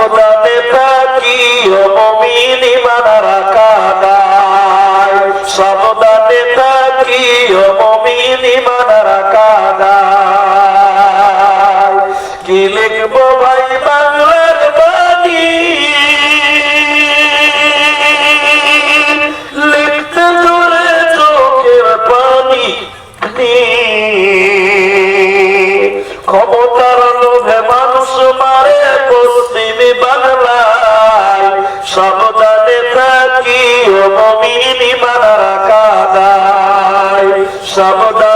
সাবধানে থাকি ও মুমিন ঈমান রাখা দায় সাবধানে থাকি ও মুমিন ঈমান রাখা দায় কি লিখবো ভাই বাংলার বাণী লিখতে জোরে চোখের পানি ক্ষমতার লোভে মানুষ মারে পশ্চিমী বাংলায় সাবধানে থাকি ও মুমিন ঈমান রাখা দায় সাবধানে